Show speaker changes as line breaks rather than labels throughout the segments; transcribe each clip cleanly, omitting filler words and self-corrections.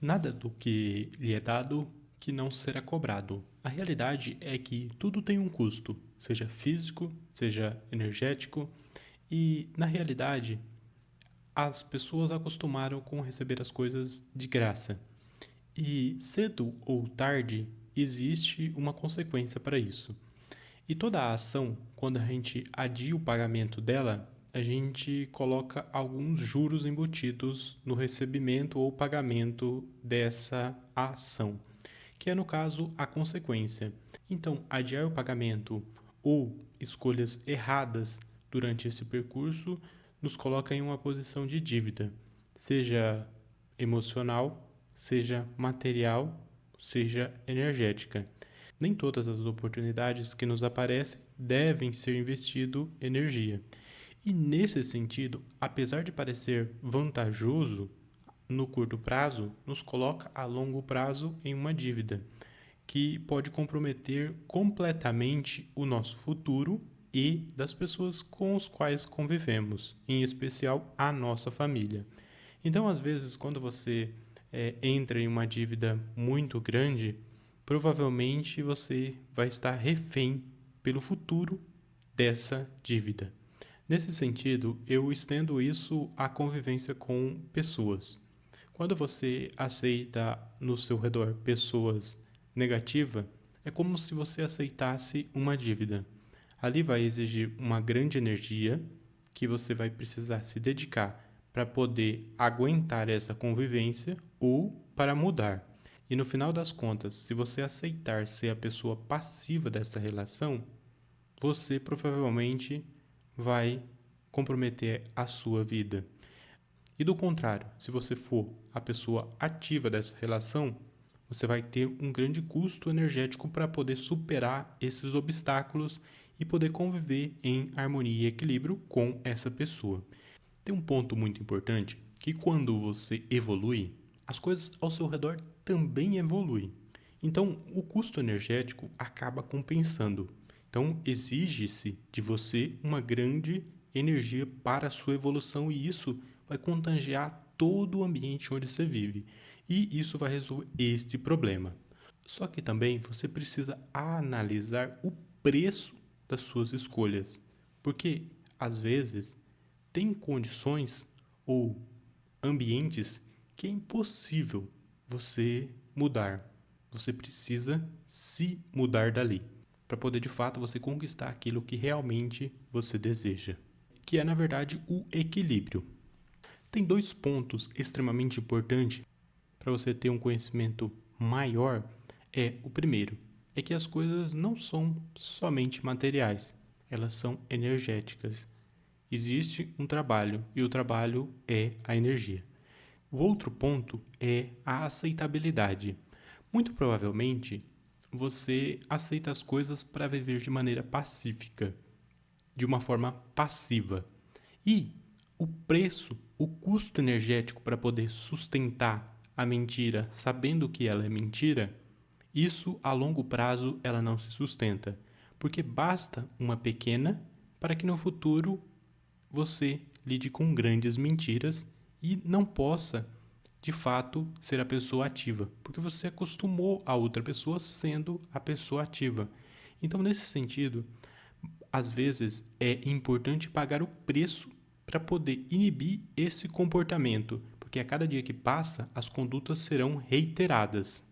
Nada do que lhe é dado que não será cobrado. A realidade é que tudo tem um custo, seja físico, seja energético, e na realidade as pessoas acostumaram com receber as coisas de graça. E cedo ou tarde existe uma consequência para isso. E toda a ação, quando a gente adia o pagamento dela, a gente coloca alguns juros embutidos no recebimento ou pagamento dessa ação, que é no caso a consequência. Então, adiar o pagamento ou escolhas erradas durante esse percurso nos coloca em uma posição de dívida, seja emocional, seja material, seja energética. Nem todas as oportunidades que nos aparecem devem ser investido energia. E nesse sentido, apesar de parecer vantajoso no curto prazo, nos coloca a longo prazo em uma dívida que pode comprometer completamente o nosso futuro e das pessoas com os quais convivemos, em especial a nossa família. Então, às vezes, quando você entra em uma dívida muito grande, provavelmente você vai estar refém pelo futuro dessa dívida. Nesse sentido, eu estendo isso à convivência com pessoas. Quando você aceita no seu redor pessoas negativas, é como se você aceitasse uma dívida. Ali vai exigir uma grande energia que você vai precisar se dedicar para poder aguentar essa convivência ou para mudar. E no final das contas, se você aceitar ser a pessoa passiva dessa relação, você provavelmente vai comprometer a sua vida. E do contrário, se você for a pessoa ativa dessa relação, você vai ter um grande custo energético para poder superar esses obstáculos e poder conviver em harmonia e equilíbrio com essa pessoa. Tem um ponto muito importante que quando você evolui, as coisas ao seu redor também evoluem. Então, o custo energético acaba compensando. Então, exige-se de você uma grande energia para a sua evolução e isso vai contagiar todo o ambiente onde você vive. E isso vai resolver este problema. Só que também você precisa analisar o preço das suas escolhas, porque às vezes tem condições ou ambientes que é impossível você mudar. Você precisa se mudar dali para poder de fato você conquistar aquilo que realmente você deseja, que é na verdade o equilíbrio. Tem dois pontos extremamente importantes para você ter um conhecimento maior. O primeiro é que as coisas não são somente materiais, elas são energéticas. Existe um trabalho e o trabalho é a energia. O outro ponto é a aceitabilidade. Muito provavelmente você aceita as coisas para viver de maneira pacífica, de uma forma passiva. E o preço, o custo energético para poder sustentar a mentira, sabendo que ela é mentira, isso a longo prazo ela não se sustenta, porque basta uma pequena para que no futuro você lide com grandes mentiras e não possa, de fato, ser a pessoa ativa, porque você acostumou a outra pessoa sendo a pessoa ativa. Então, nesse sentido, às vezes é importante pagar o preço para poder inibir esse comportamento, porque a cada dia que passa, as condutas serão reiteradas.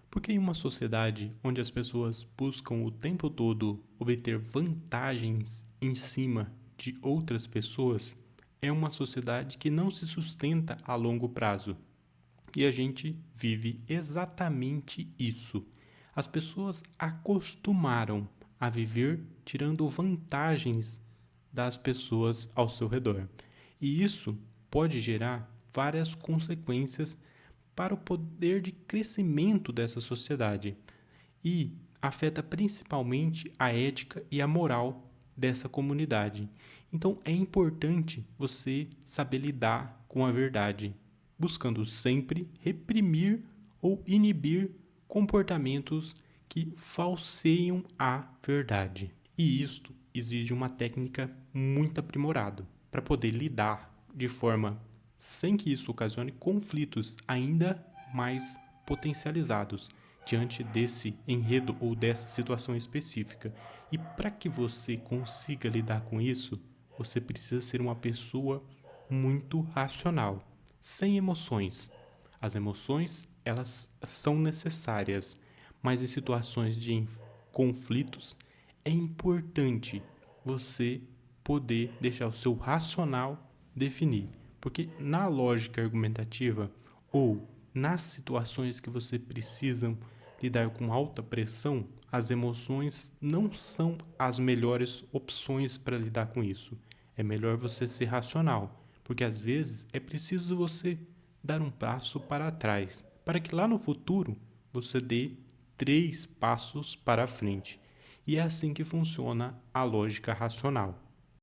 Porque em uma sociedade onde as pessoas buscam o tempo todo obter vantagens em cima de outras pessoas, é uma sociedade que não se sustenta a longo prazo. E a gente vive exatamente isso. As pessoas acostumaram a viver tirando vantagens das pessoas ao seu redor. E isso pode gerar várias consequências para o poder de crescimento dessa sociedade e afeta principalmente a ética e a moral dessa comunidade. Então é importante você saber lidar com a verdade, buscando sempre reprimir ou inibir comportamentos que falseiam a verdade. E isto exige uma técnica muito aprimorada para poder lidar de forma sem que isso ocasione conflitos ainda mais potencializados diante desse enredo ou dessa situação específica. E para que você consiga lidar com isso, você precisa ser uma pessoa muito racional, sem emoções. As emoções, elas são necessárias, mas em situações de conflitos é importante você poder deixar o seu racional definir, porque na lógica argumentativa ou nas situações que você precisa lidar com alta pressão, as emoções não são as melhores opções para lidar com isso. É melhor você ser racional, porque às vezes é preciso você dar um passo para trás, para que lá no futuro você dê 3 passos para frente. E é assim que funciona a lógica racional.